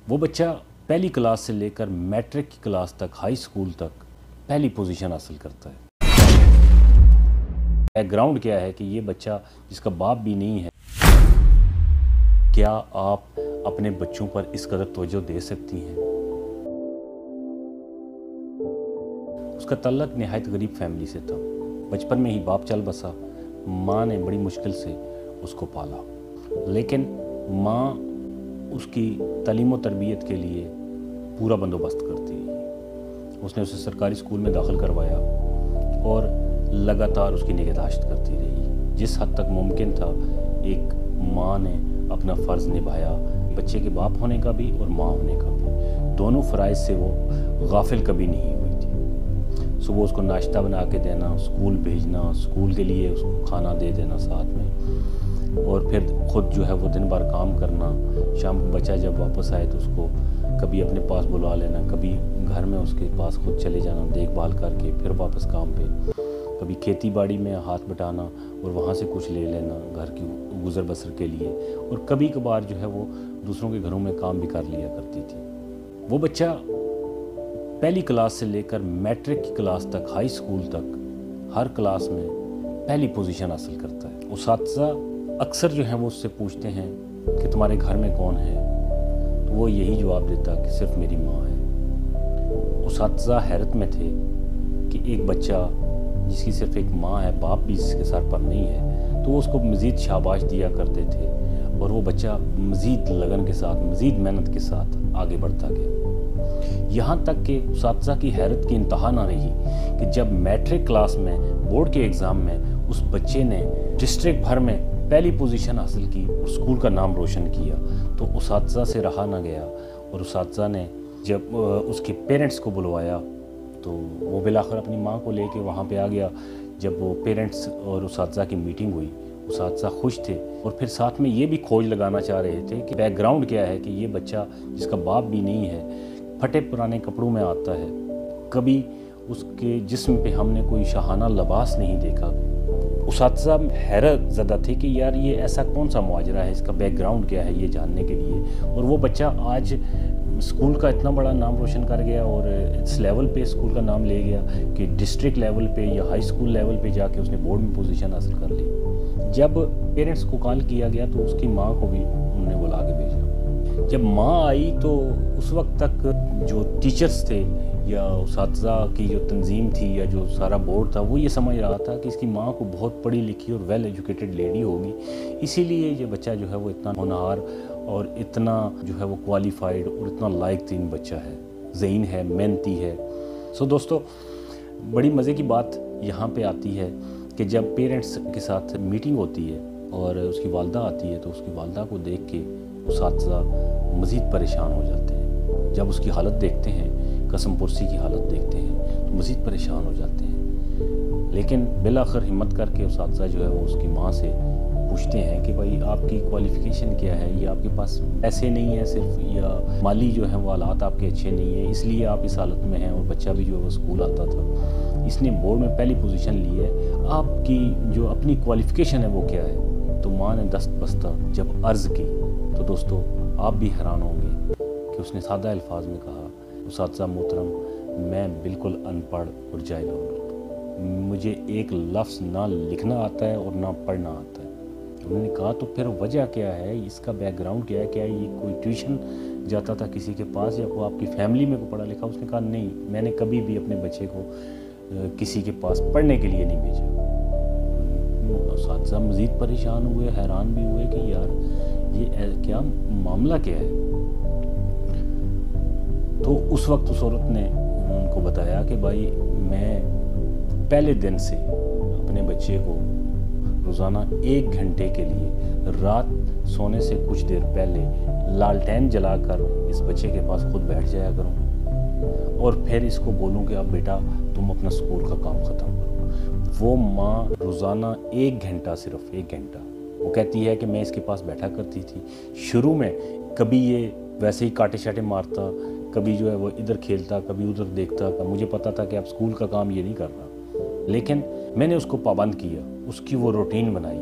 وہ بچہ پہلی کلاس سے لے کر میٹرک کی کلاس تک، ہائی اسکول تک پہلی پوزیشن حاصل کرتا ہے۔ بیک گراؤنڈ کیا ہے کہ یہ بچہ جس کا باپ بھی نہیں ہے، کیا آپ اپنے بچوں پر اس قدر توجہ دے سکتی ہیں؟ اس کا تعلق نہایت غریب فیملی سے تھا۔ بچپن میں ہی باپ چل بسا، ماں نے بڑی مشکل سے اس کو پالا، لیکن ماں اس کی تعلیم و تربیت کے لیے پورا بندوبست کرتی رہی۔ اس نے اسے سرکاری اسکول میں داخل کروایا اور لگاتار اس کی نگہداشت کرتی رہی۔ جس حد تک ممکن تھا ایک ماں نے اپنا فرض نبھایا، بچے کے باپ ہونے کا بھی اور ماں ہونے کا بھی۔ دونوں فرائض سے وہ غافل کبھی نہیں ہوئی تھی۔ صبح اس کو ناشتہ بنا کے دینا، اسکول بھیجنا، اسکول کے لیے اس کو کھانا دے دینا ساتھ میں، اور پھر خود جو ہے وہ دن بھر کام کرنا۔ شام کو بچہ جب واپس آئے تو اس کو کبھی اپنے پاس بلا لینا، کبھی گھر میں اس کے پاس خود چلے جانا دیکھ بھال کر کے، پھر واپس کام پہ، کبھی کھیتی باڑی میں ہاتھ بٹانا اور وہاں سے کچھ لے لینا گھر کی گزر بسر کے لیے، اور کبھی کبھار جو ہے وہ دوسروں کے گھروں میں کام بھی کر لیا کرتی تھی۔ وہ بچہ پہلی کلاس سے لے کر میٹرک کی کلاس تک، ہائی اسکول تک ہر کلاس میں پہلی پوزیشن حاصل کرتا ہے۔ اساتذہ اکثر جو ہیں وہ اس سے پوچھتے ہیں کہ تمہارے گھر میں کون ہے، تو وہ یہی جواب دیتا کہ صرف میری ماں ہے۔ اساتذہ حیرت میں تھے کہ ایک بچہ جس کی صرف ایک ماں ہے، باپ بھی اس کے سر پر نہیں ہے، تو وہ اس کو مزید شاباش دیا کرتے تھے، اور وہ بچہ مزید لگن کے ساتھ، مزید محنت کے ساتھ آگے بڑھتا گیا۔ یہاں تک کہ اساتذہ کی حیرت کی انتہا نہ رہی کہ جب میٹرک کلاس میں بورڈ کے ایگزام میں اس بچے نے ڈسٹرکٹ بھر میں پہلی پوزیشن حاصل کی اور اسکول کا نام روشن کیا، تو اساتذہ سے رہا نہ گیا، اور اساتذہ نے جب اس کے پیرنٹس کو بلوایا تو وہ بالآخر اپنی ماں کو لے کے وہاں پہ آ گیا۔ جب وہ پیرنٹس اور اساتذہ کی میٹنگ ہوئی، اساتذہ خوش تھے، اور پھر ساتھ میں یہ بھی کھوج لگانا چاہ رہے تھے کہ بیک گراؤنڈ کیا ہے کہ یہ بچہ جس کا باپ بھی نہیں ہے، پھٹے پرانے کپڑوں میں آتا ہے، کبھی اس کے جسم پہ ہم نے کوئی شاہانہ لباس نہیں دیکھا۔ اساتذہ حیرت زدہ تھے کہ یار یہ ایسا کون سا ماجرا ہے، اس کا بیک گراؤنڈ کیا ہے، یہ جاننے کے لیے۔ اور وہ بچہ آج اسکول کا اتنا بڑا نام روشن کر گیا اور اس لیول پہ اسکول کا نام لے گیا کہ ڈسٹرکٹ لیول پہ یا ہائی اسکول لیول پہ جا کے اس نے بورڈ میں پوزیشن حاصل کر لی۔ جب پیرنٹس کو کال کیا گیا تو اس کی ماں کو بھی انہوں نے بلا کے بھیجا۔ جب ماں آئی تو اس وقت تک جو ٹیچرز تھے یا اساتذہ کی جو تنظیم تھی یا جو سارا بورڈ تھا، وہ یہ سمجھ رہا تھا کہ اس کی ماں کو بہت پڑھی لکھی اور ویل ایجوکیٹڈ لیڈی ہوگی، اسی لیے یہ بچہ جو ہے وہ اتنا ہونہار اور اتنا جو ہے وہ کوالیفائڈ اور اتنا لائق ترین بچہ ہے، ذہین ہے، محنتی ہے۔ سو دوستو، بڑی مزے کی بات یہاں پہ آتی ہے کہ جب پیرنٹس کے ساتھ میٹنگ ہوتی ہے اور اس کی والدہ آتی ہے تو اس کی والدہ کو دیکھ کے اساتذہ مزید پریشان ہو جاتے ہیں۔ جب اس کی حالت دیکھتے ہیں، قسم پرسی کی حالت دیکھتے ہیں، تو مزید پریشان ہو جاتے ہیں۔ لیکن بالآخر ہمت کر کے اساتذہ جو ہے وہ اس کی ماں سے پوچھتے ہیں کہ بھائی آپ کی کوالیفیکیشن کیا ہے، یا آپ کے پاس پیسے نہیں ہیں صرف، یا مالی جو ہیں وہ حالات آپ کے اچھے نہیں ہیں، اس لیے آپ اس حالت میں ہیں، اور بچہ بھی جو ہے وہ اسکول آتا تھا، اس نے بورڈ میں پہلی پوزیشن لی ہے، آپ کی جو اپنی کوالیفیکیشن ہے وہ کیا ہے؟ تو ماں نے دست بستہ جب عرض کی تو دوستو آپ بھی حیران ہوں گے کہ اس نے سادہ الفاظ میں کہا، اساتذہ محترم، میں بالکل ان پڑھ اور جاہل ہوں، مجھے ایک لفظ نہ لکھنا آتا ہے اور نہ پڑھنا آتا ہے۔ انہوں نے کہا تو پھر وجہ کیا ہے، اس کا بیک گراؤنڈ کیا ہے، کیا یہ کوئی ٹیوشن جاتا تھا کسی کے پاس، یا کوئی آپ کی فیملی میں کوئی پڑھا لکھا؟ اس نے کہا نہیں، میں نے کبھی بھی اپنے بچے کو کسی کے پاس پڑھنے کے لیے نہیں بھیجا۔ اساتذہ مزید پریشان ہوئے، حیران بھی ہوئے کہ یار یہ کیا معاملہ کیا ہے۔ تو اس وقت اس عورت نے ان کو بتایا کہ بھائی میں پہلے دن سے اپنے بچے کو روزانہ 1 گھنٹے کے لیے رات سونے سے کچھ دیر پہلے لالٹین جلا کر اس بچے کے پاس خود بیٹھ جایا کروں، اور پھر اس کو بولوں کہ اب بیٹا تم اپنا اسکول کا کام ختم کرو۔ وہ ماں روزانہ 1 گھنٹہ، صرف 1 گھنٹہ، وہ کہتی ہے کہ میں اس کے پاس بیٹھا کرتی تھی۔ شروع میں کبھی یہ ویسے ہی کاٹے شاٹے مارتا، کبھی جو ہے وہ ادھر کھیلتا، کبھی ادھر دیکھتا، مجھے پتا تھا کہ اب اسکول کا کام یہ نہیں کرنا، لیکن میں نے اس کو پابند کیا، اس کی وہ روٹین بنائی